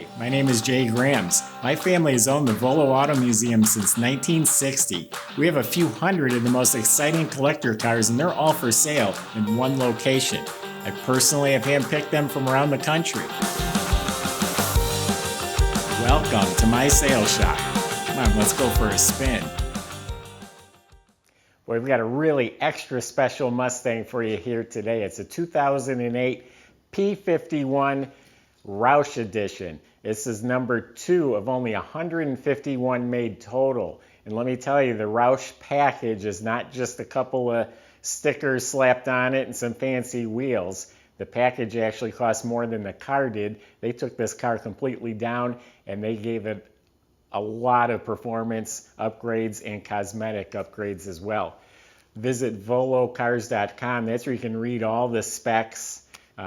Hi, my name is Jay Grams. My family has owned the Volo Auto Museum since 1960. We have a few hundred of the most exciting collector cars, and they're all for sale in one location. I personally have handpicked them from around the country. Welcome to my sales shop. Come on, let's go for a spin. Well, we've got a really extra special Mustang for you here today. It's a 2008 P51 Roush edition. This is number 2 of only 151 made total. And let me tell you, the Roush package is not just a couple of stickers slapped on it and some fancy wheels. The package actually cost more than the car did. They took this car completely down and they gave it a lot of performance upgrades and cosmetic upgrades as well. Visit volocars.com. That's where you can read all the specs,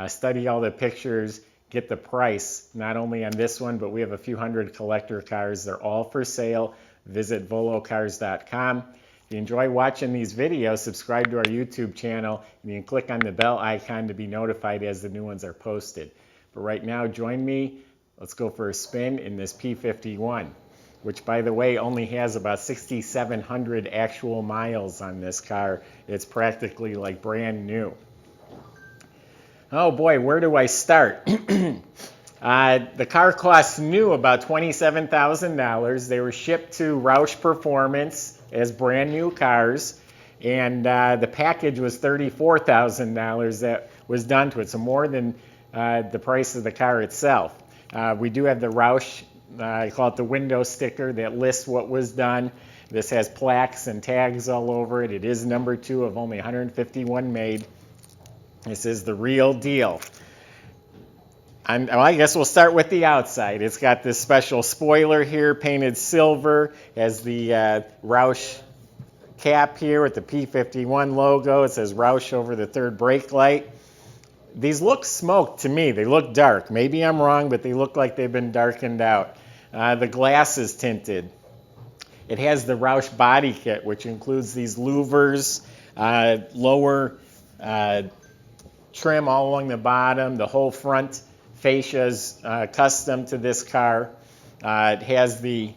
study all the pictures, get the price, not only on this one, but we have a few hundred collector cars. They're all for sale. Visit volocars.com. If you enjoy watching these videos, subscribe to our YouTube channel, and you can click on the bell icon to be notified as the new ones are posted. But right now, join me. Let's go for a spin in this P51, which, by the way, only has about 6,700 actual miles on this car. It's practically like brand new. Oh boy, where do I start? The car costs new about $27,000. They were shipped to Roush Performance as brand new cars, and the package was $34,000 that was done to it, so more than the price of the car itself. We do have the Roush, I call it the window sticker, that lists what was done. This has plaques and tags all over it. It is number 2 of only 151 made. This is the real deal. Well, I guess we'll start with the outside. It's got this special spoiler here, painted silver. It has the Roush cap here with the P51 logo. It says Roush over the third brake light. These look smoked to me. They look dark. Maybe I'm wrong, but they look like they've been darkened out. The glass is tinted. It has the Roush body kit, which includes these louvers, lower trim all along the bottom. The whole front fascia is custom to this car. It has the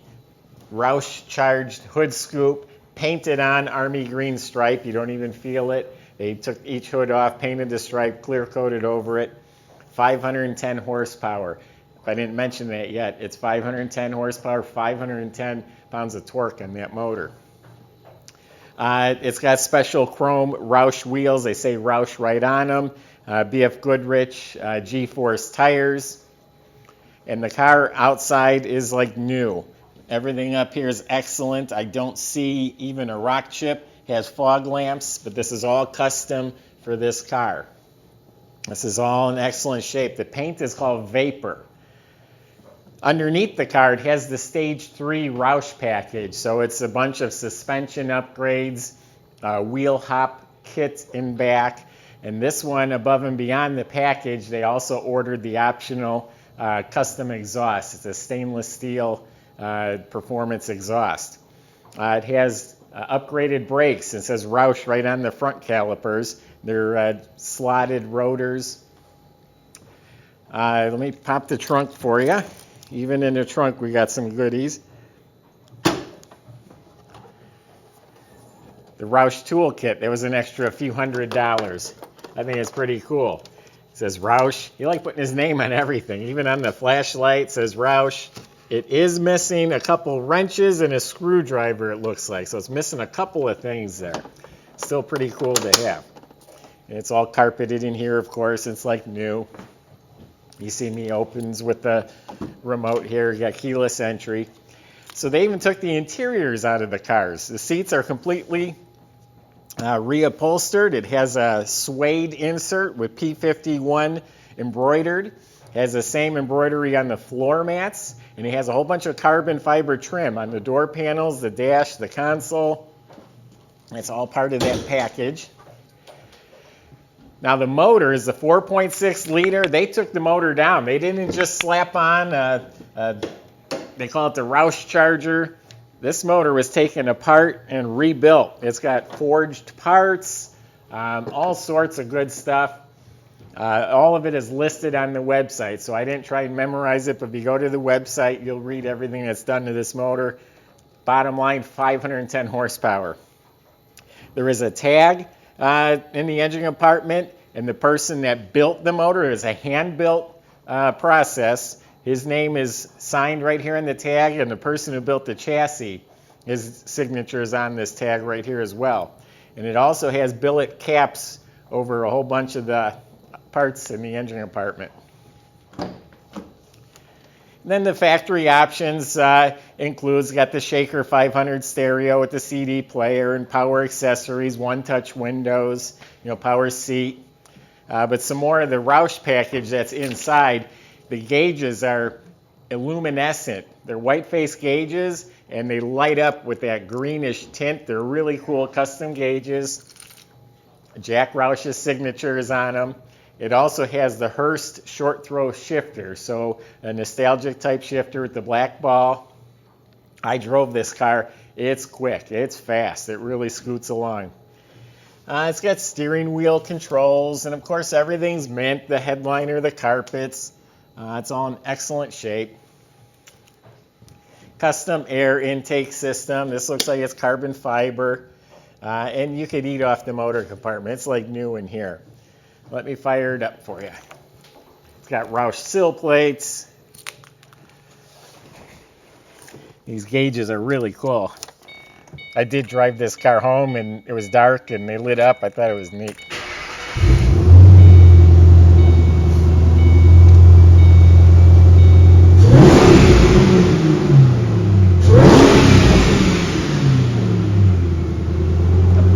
Roush charged hood scoop, painted on army green stripe. You don't even feel it. They took each hood off, painted the stripe, clear coated over it. 510 horsepower. If I didn't mention that yet, it's 510 horsepower, 510 pounds of torque on that motor. It's got special chrome Roush wheels. They say Roush right on them. BF Goodrich G-Force tires. And the car outside is like new. Everything up here is excellent. I don't see even a rock chip. It has fog lamps, but this is all custom for this car. This is all in excellent shape. The paint is called Vapor. Underneath the car, it has the Stage 3 Roush package. So it's a bunch of suspension upgrades, wheel hop kit in back. And this one, above and beyond the package, they also ordered the optional custom exhaust. It's a stainless steel performance exhaust. It has upgraded brakes. It says Roush right on the front calipers. They're slotted rotors. Let me pop the trunk for you. Even in the trunk, we got some goodies. The Roush Tool Kit, that was an extra few $100s. I think it's pretty cool. It says Roush. He like putting his name on everything. Even on the flashlight, it says Roush. It is missing a couple wrenches and a screwdriver, it looks like. So it's missing a couple of things there. Still pretty cool to have. And it's all carpeted in here, of course. It's like new. You see me opens with the remote here. You got keyless entry. So they even took the interiors out of the cars. The seats are completely reupholstered. It has a suede insert with P51 embroidered. It has the same embroidery on the floor mats. And it has a whole bunch of carbon fiber trim on the door panels, the dash, the console. It's all part of that package. Now the motor is the 4.6 liter. They took the motor down. They didn't just slap on, they call it the Roush charger. This motor was taken apart and rebuilt. It's got forged parts, all sorts of good stuff. All of it is listed on the website, so I didn't try and memorize it, but if you go to the website, you'll read everything that's done to this motor. Bottom line, 510 horsepower. There is a tag in the engine compartment, and the person that built the motor is a hand-built process. His name is signed right here on the tag, and the person who built the chassis, his signature is on this tag right here as well. And it also has billet caps over a whole bunch of the parts in the engine compartment. Then the factory options includes, got the Shaker 500 stereo with the CD player and power accessories, one-touch windows, power seat. But some more of the Roush package that's inside. The gauges are illuminescent. They're white face gauges, and they light up with that greenish tint. They're really cool custom gauges. Jack Roush's signature is on them. It also has the Hurst short throw shifter, so a nostalgic type shifter with the black ball. I drove this car. It's quick. It's fast. It really scoots along. It's got steering wheel controls, and of course everything's mint. The headliner, the carpets. It's all in excellent shape. Custom air intake system. This looks like it's carbon fiber. And you could eat off the motor compartment. It's like new in here. Let me fire it up for you. It's got Roush sill plates. These gauges are really cool. I did drive this car home and it was dark and they lit up. I thought it was neat.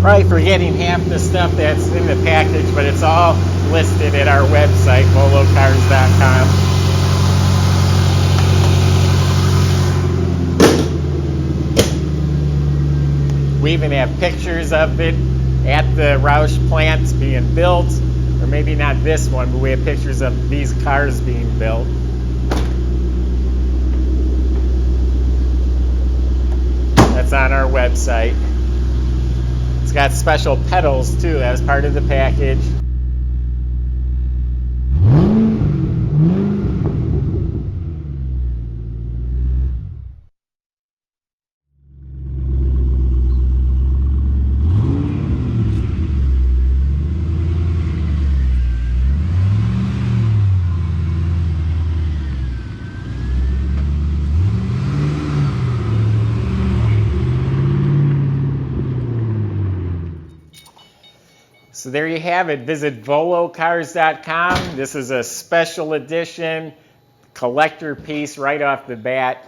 Probably forgetting half the stuff that's in the package, but it's all listed at our website, volocars.com. We even have pictures of it at the Roush plants being built, or maybe not this one, but we have pictures of these cars being built. That's on our website. It's got special pedals too as part of the package. So there you have it. Visit volocars.com. This is a special edition collector piece right off the bat.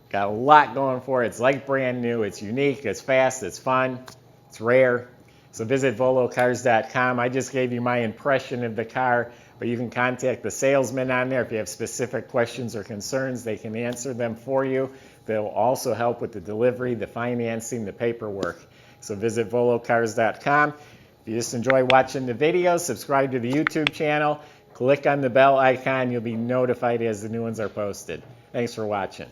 Got a lot going for it. It's like brand new. It's unique. It's fast. It's fun. It's rare. So visit volocars.com. I just gave you my impression of the car, but you can contact the salesman on there if you have specific questions or concerns. They can answer them for you. They'll also help with the delivery, the financing, the paperwork. So visit volocars.com. If you just enjoy watching the video, subscribe to the YouTube channel, click on the bell icon, you'll be notified as the new ones are posted. Thanks for watching.